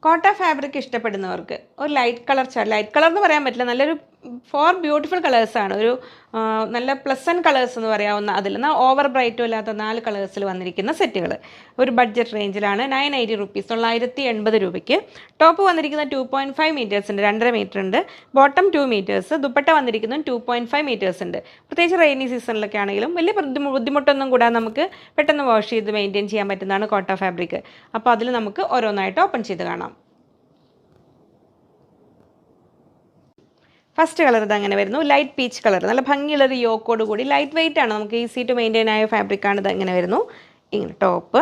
കോട്ട ഫാബ്രിക് ഇഷ്ടപ്പെടുന്നവർക്ക് ഒരു ലൈറ്റ് കളർ എന്ന് പറയാൻ പറ്റില്ല, നല്ലൊരു 4 ബ്യൂട്ടിഫുൾ കളേഴ്സാണ്. ഒരു നല്ല പ്ലസൻറ്റ് കളേഴ്സ് എന്ന് പറയാവുന്ന അതിൽ നിന്ന് ഓവർ ബ്രൈറ്റും ഇല്ലാത്ത 4 കളേഴ്സിൽ വന്നിരിക്കുന്ന സെറ്റുകൾ. ഒരു ബഡ്ജറ്റ് റേഞ്ചിലാണ്. 980 റുപ്പീസ്, 980 രൂപയ്ക്ക്. ടോപ്പ് വന്നിരിക്കുന്ന 2.5 മീറ്റേഴ്സിൻ്റെ 2.5 മീറ്റർ ഉണ്ട്. Bottom 2 metres. ദുപ്പട്ട വന്നിരിക്കുന്നത് 2.5 മീറ്റേഴ്സ് ഉണ്ട്. പ്രത്യേകിച്ച് റെയിനി സീസണിലൊക്കെ ആണെങ്കിലും വലിയ ബുദ്ധിമുട്ടൊന്നും കൂടാതെ നമുക്ക് പെട്ടെന്ന് വാഷ് ചെയ്ത് മെയിൻറ്റെയിൻ ചെയ്യാൻ പറ്റുന്നതാണ് കോട്ട ഫാബ്രിക്. അപ്പോൾ അതിൽ നമുക്ക് ഓരോന്നായിട്ട് ഓപ്പൺ ചെയ്ത് കാണാം. ഫസ്റ്റ് കളർ ഇത് അങ്ങനെ വരുന്നു, ലൈറ്റ് പീച്ച് കളർ. നല്ല ഭംഗിയുള്ളൊരു യോക്കോട് കൂടി ലൈറ്റ് വെയിറ്റ് ആണ്, നമുക്ക് ഈസി ടു മെയിൻറ്റെയിൻ ആയ ഫാബ്രിക്കാണ്. ഇത് ഇങ്ങനെ വരുന്നു. ഇങ്ങനെ ടോപ്പ്.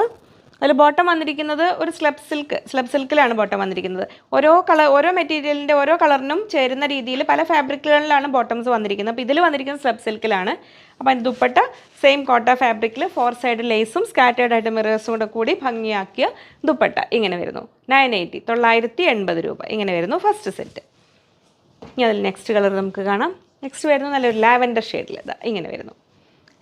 അതിൽ ബോട്ടം വന്നിരിക്കുന്നത് ഒരു സ്ലബ് സിൽക്കിലാണ് ബോട്ടം വന്നിരിക്കുന്നത്. ഓരോ മെറ്റീരിയലിൻ്റെ ഓരോ കളറിനും ചേരുന്ന രീതിയിൽ പല ഫാബ്രിക്കുകളിലാണ് ബോട്ടംസ് വന്നിരിക്കുന്നത്. അപ്പോൾ ഇതിൽ വന്നിരിക്കുന്നത് സ്ലബ് സിൽക്കിലാണ്. അപ്പോൾ അതിൻ്റെ ദുപ്പട്ട സെയിം കോട്ട ഫാബ്രിക്കിൽ 4 സൈഡ് ലേസും സ്കാറ്റേർഡ് ആയിട്ട് മിറേഴ്സും കൂടി ഭംഗിയാക്കിയ ദുപ്പട്ട ഇങ്ങനെ വരുന്നു. 980, 980 രൂപ. ഇങ്ങനെ വരുന്നു ഫസ്റ്റ് സെറ്റ്. ഇനി അതിൽ നെക്സ്റ്റ് കളർ നമുക്ക് കാണാം. നെക്സ്റ്റ് വരുന്നു നല്ലൊരു ലാവൻഡർ ഷെയ്ഡിൽ. ഇങ്ങനെ വരുന്നു.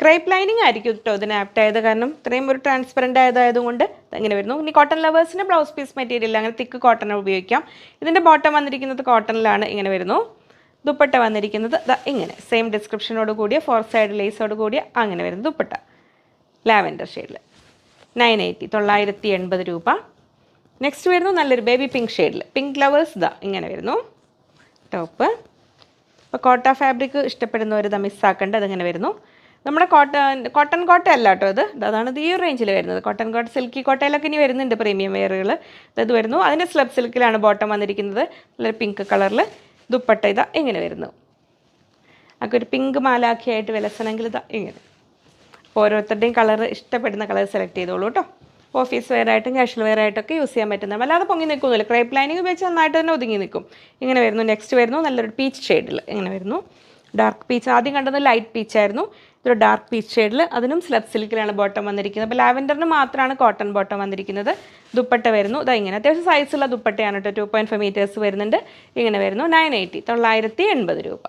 ക്രേപ്പ് ലൈനിങ് ആയിരിക്കും കേട്ടോ ഇതിന് ആപ്റ്റ് ആയത്, കാരണം ഇത്രയും ഒരു ട്രാൻസ്പെറൻറ്റ് ആയതുകൊണ്ട് ഇങ്ങനെ വരുന്നു. ഇനി കോട്ടൺ ലവേഴ്സിന് ബ്ലൗസ് പീസ് മെറ്റീരിയൽ അങ്ങനെ തിക്ക് കോട്ടൺ ഉപയോഗിക്കാം. ഇതിൻ്റെ ബോട്ടം വന്നിരിക്കുന്നത് കോട്ടണിലാണ്. ഇങ്ങനെ വരുന്നു. ദുപ്പട്ട വന്നിരിക്കുന്നത് ഇങ്ങനെ സെയിം ഡിസ്ക്രിപ്ഷനോട് കൂടിയ 4 സൈഡ് ലേസോട് കൂടിയ അങ്ങനെ വരുന്നു ദുപ്പട്ട ലാവൻഡർ ഷെയ്ഡിൽ. 980, 980 രൂപ. നെക്സ്റ്റ് വരുന്നു നല്ലൊരു ബേബി പിങ്ക് ഷെയ്ഡിൽ. പിങ്ക് ലവേഴ്സ് ഇങ്ങനെ വരുന്നു ടോപ്പ്. അപ്പോൾ കോട്ട ഫാബ്രിക് ഇഷ്ടപ്പെടുന്നവർ മിസ്സാക്കേണ്ട. അതിങ്ങനെ വരുന്നു. നമ്മുടെ കോട്ടൺ കോട്ട അല്ല കേട്ടോ അതാണ് ഈ ഒരു റേഞ്ചിൽ വരുന്നത്. കോട്ടൺ കോട്ട സിൽക്കി കോട്ടയിലൊക്കെ ഇനി വരുന്നുണ്ട് പ്രീമിയം വെയറുകൾ. ഇത് വരുന്നു. അതിൻ്റെ സ്ലബ് സിൽക്കിലാണ് ബോട്ടം വന്നിരിക്കുന്നത്. നല്ലൊരു പിങ്ക് കളറിൽ. ദുപ്പട്ട ഇങ്ങനെ വരുന്നു. ഒക്കെ ഒരു പിങ്ക് മാലാഖിയായിട്ട് വിലസണമെങ്കിൽ ഇങ്ങനെ. ഓരോരുത്തരുടെയും കളർ ഇഷ്ടപ്പെടുന്ന കളർ സെലക്ട് ചെയ്തോളൂ കേട്ടോ. ഓഫീസ് വെയർ ആയിട്ടും കാഷ്വൽ വെയർ ആയിട്ടൊക്കെ യൂസ് ചെയ്യാൻ പറ്റുന്നത്. അല്ലാതെ പൊങ്ങി നിൽക്കുന്നില്ല. ക്രേപ്പ് ലൈനിങ് ഉപയോഗിച്ച് നന്നായിട്ട് തന്നെ ഒതുങ്ങി നിൽക്കും. ഇങ്ങനെ വരുന്നു. നെക്സ്റ്റ് വരുന്നു നല്ലൊരു പീച്ച് ഷെയ്ഡിൽ. ഇങ്ങനെ വരുന്നു. Dark peach. ആദ്യം കണ്ടത് ലൈറ്റ് പീച്ചായിരുന്നു. ഇതൊരു ഡാർക്ക് പീച്ച് ഷെയ്ഡിൽ. അതിനും സ്ലബ് സിൽക്കിലാണ് ബോട്ടം വന്നിരിക്കുന്നത്. അപ്പോൾ ലാവൻഡറിന് മാത്രമാണ് കോട്ടൺ ബോട്ടം വന്നിരിക്കുന്നത്. ദുപ്പട്ട വരുന്നു ഇങ്ങനെ അത്യാവശ്യം സൈസുള്ള ദുപ്പട്ടയാണ് കേട്ടോ. 2.5 മീറ്റേഴ്സ് വരുന്നുണ്ട്. ഇങ്ങനെ വരുന്നു. 980, 980 രൂപ.